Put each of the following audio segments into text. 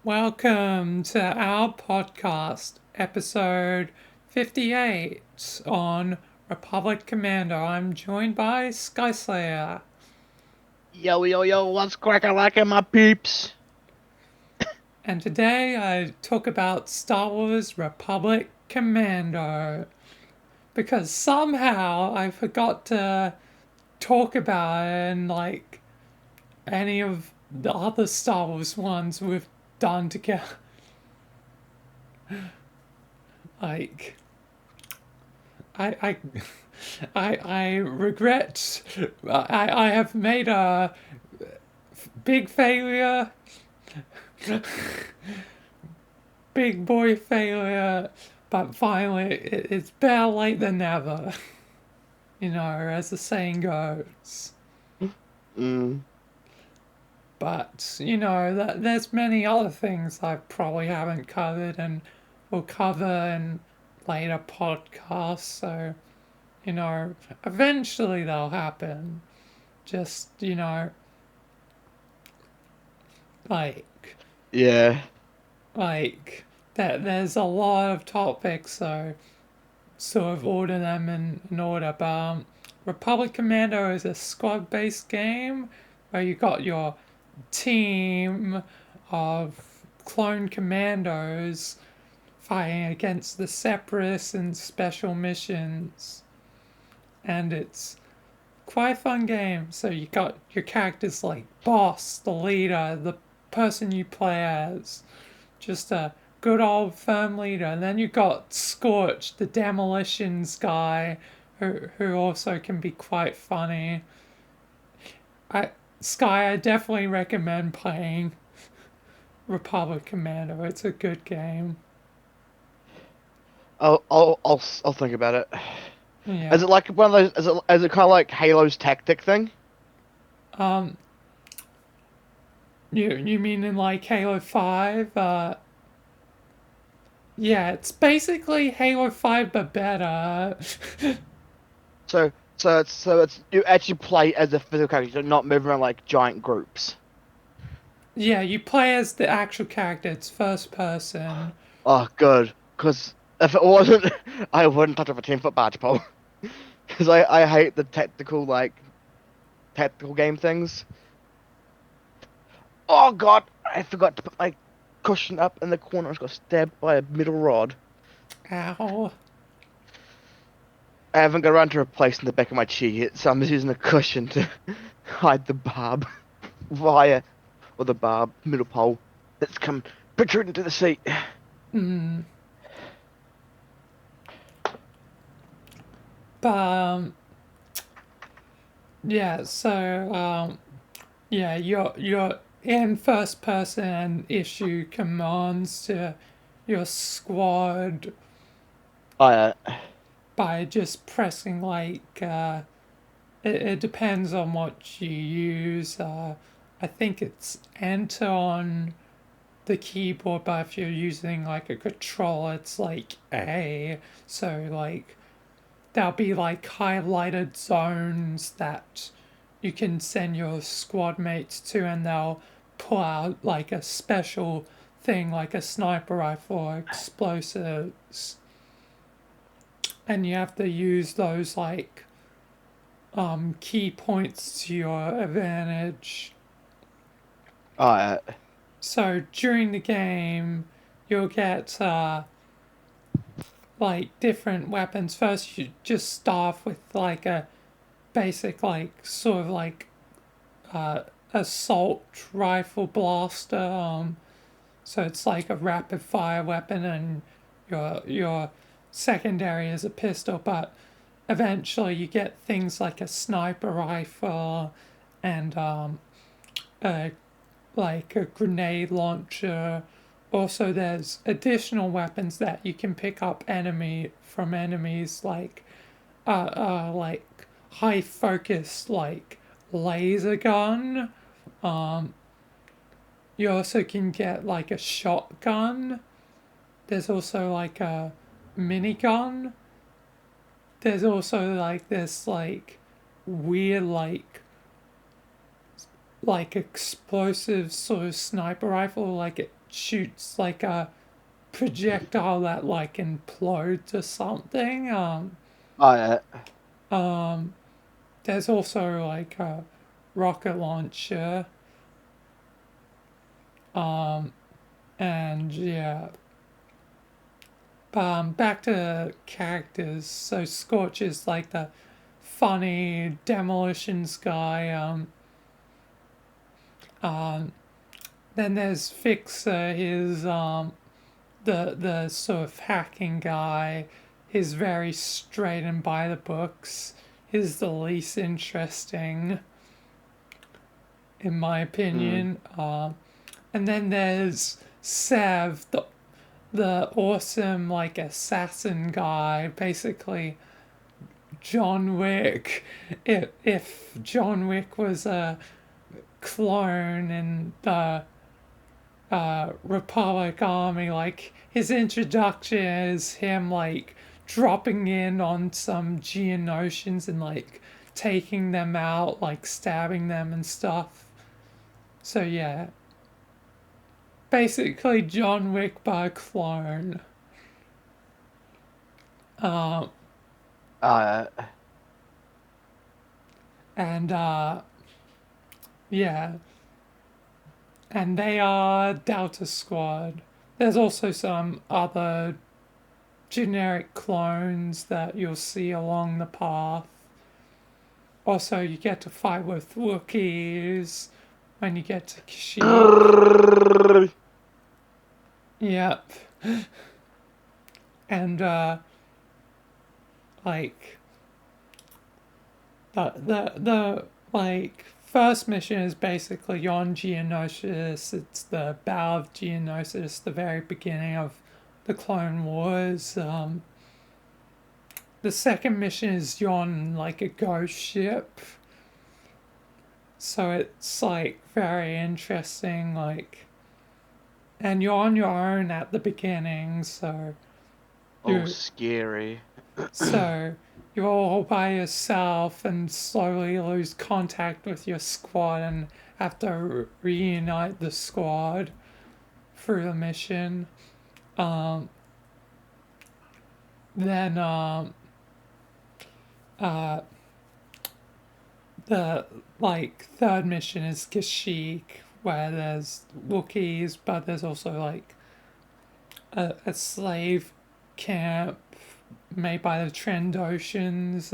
Welcome to our podcast, episode 58 on Republic Commando. I'm joined by Skyslayer, Yo, yo, yo, what's cracking like my peeps? and today I talk about Star Wars Republic Commando because somehow I forgot to talk about it in any of the other Star Wars ones we've done together. Like, I, I I regret. I have made a big failure, big boy failure, but finally it's better late than never. As the saying goes. Mm, But there's many other things I probably haven't covered and will cover in later podcasts. So eventually they'll happen. Just like yeah. like that there's a lot of topics, so sort of order them in order. But Republic Commando is a squad based game where you got your team of clone commandos fighting against the separatists in special missions, and it's quite a fun game. So you got your characters like boss, the leader, the person you play as, just a good old firm leader. And then you got Scorch, the demolitions guy, who also can be quite funny. I Sky, I definitely recommend playing Republic Commando. It's a good game. I'll think about it. Is Yeah. it like one of those? Is it kind of like Halo's tactic thing? Um. You mean in like Halo 5? Yeah, it's basically Halo 5 but better. So it's you actually play as a physical character, not moving around like giant groups. Yeah, you play as the actual character. It's first person. Oh, good. Because if it wasn't, I wouldn't touch up a 10-foot barge pole. Because I hate the tactical game things. Oh God, I forgot to put my cushion up in the corner. I just got stabbed by a metal rod. Ow. I haven't got around to replacing the back of my chair yet, so I'm just using a cushion to hide the barb wire or the barb middle pole that's come protruding to the seat. Mm. But yeah, so yeah, you're in first person and issue commands to your squad I by just pressing it depends on what you use. I think it's enter on the keyboard, but if you're using like a controller, it's like A. So there'll be like highlighted zones that you can send your squad mates to, and they'll pull out like a special thing, like a sniper rifle or explosives, and you have to use those key points to your advantage. I So during the game, you'll get different weapons. First, you just start off with like a basic, like sort of like uh, assault rifle blaster. So it's like a rapid fire weapon, and your secondary is a pistol. But eventually, you get things like a sniper rifle and a a grenade launcher. Also, there's additional weapons that you can pick up enemies, like high focus laser gun. Um, you also can get like a shotgun. There's also like a minigun. There's also like this weird like explosive sort of sniper rifle. Like shoots like a projectile that like implodes or something. Oh yeah. There's also like a rocket launcher. And yeah, back to characters. So Scorch is like the funny demolitions guy. Then there's Fixer. His the sort of hacking guy. He's very straight and by the books. He's the least interesting, in my Mm. opinion. And then there's Sev, the awesome like assassin guy, basically John Wick. If John Wick was a clone in the Republic Army, like his introduction is him like dropping in on some Geonosians and like taking them out, like stabbing them and stuff. So yeah, basically John Wick by clone. Um, Uh, and yeah, and they are Delta Squad. There's also some other generic clones that you'll see along the path. Also, you get to fight with Wookiees when you get to Kashyyyk. Yep. And like the like first mission is basically on Geonosis. It's the Battle of Geonosis, the very beginning of the Clone Wars. The second mission is you're on like a ghost ship, so it's like very interesting. Like, and you're on your own at the beginning, so oh, you scary. so you're all by yourself and slowly lose contact with your squad and have to reunite the squad through the mission. Um, then uh, the like third mission is Kashyyyk, where there's Wookiees, but there's also like a slave camp made by the Trandoshans,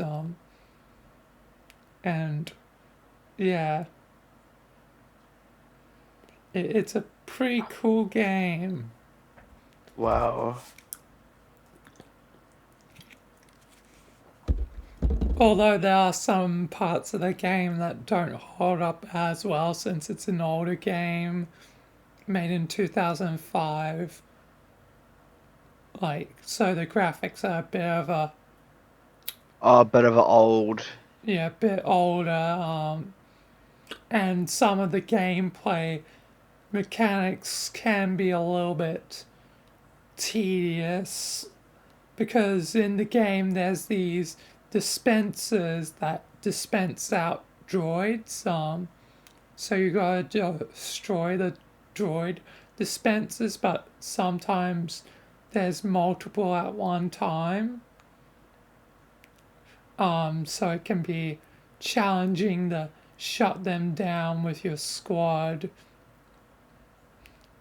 and yeah, it's a pretty cool game. Wow. Although there are some parts of the game that don't hold up as well since it's an older game made in 2005. Like, so the graphics are a bit of a, Oh, a bit of an old. yeah, a bit older, and some of the gameplay mechanics can be a little bit tedious because in the game there's these dispensers that dispense out droids. So you gotta destroy the droid dispensers, but sometimes there's multiple at one time. So it can be challenging to shut them down with your squad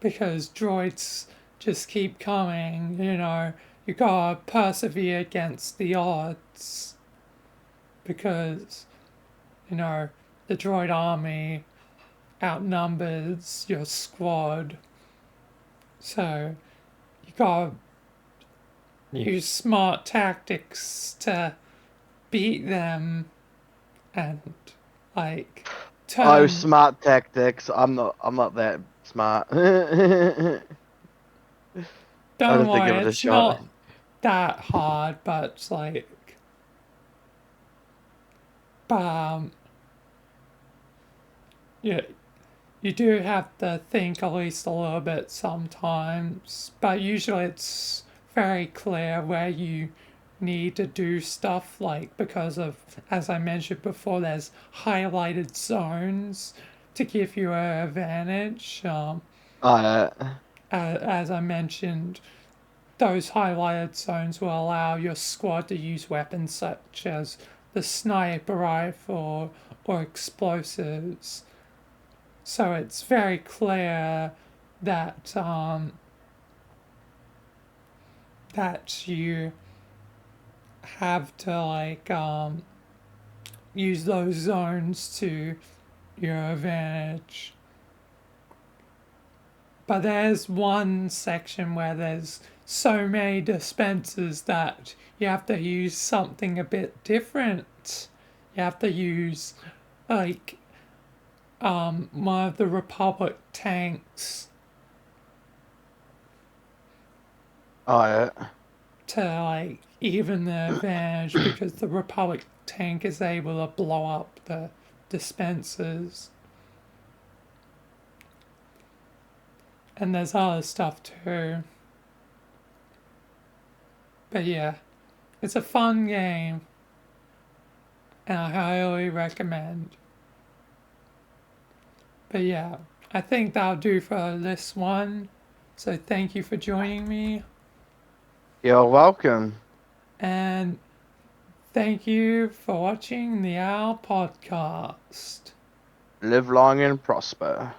because droids just keep coming, you know. You gotta persevere against the odds because, you know, the droid army outnumbers your squad. So you gotta use smart tactics to beat them and like Oh, turn. smart tactics. I'm not that smart. I Don't have to worry, give it a it's shot. not that hard, but it's like, um, yeah, you do have to think at least a little bit sometimes, but usually it's very clear where you need to do stuff, like because of, as I mentioned before, there's highlighted zones to give you an advantage. Oh, yeah. as I mentioned, those highlighted zones will allow your squad to use weapons such as the sniper rifle or explosives. So it's very clear that that you have to use those zones to your advantage. But there's one section where there's so many dispensers that you have to use something a bit different. You have to use like one of the Republic tanks Oh, yeah. to even the advantage because the Republic tank is able to blow up the dispensers. And there's other stuff too. But yeah, it's a fun game and I highly recommend. But yeah, I think that'll do for this one. So thank you for joining me You're welcome. and thank you for watching the Owl Podcast. Live long and prosper.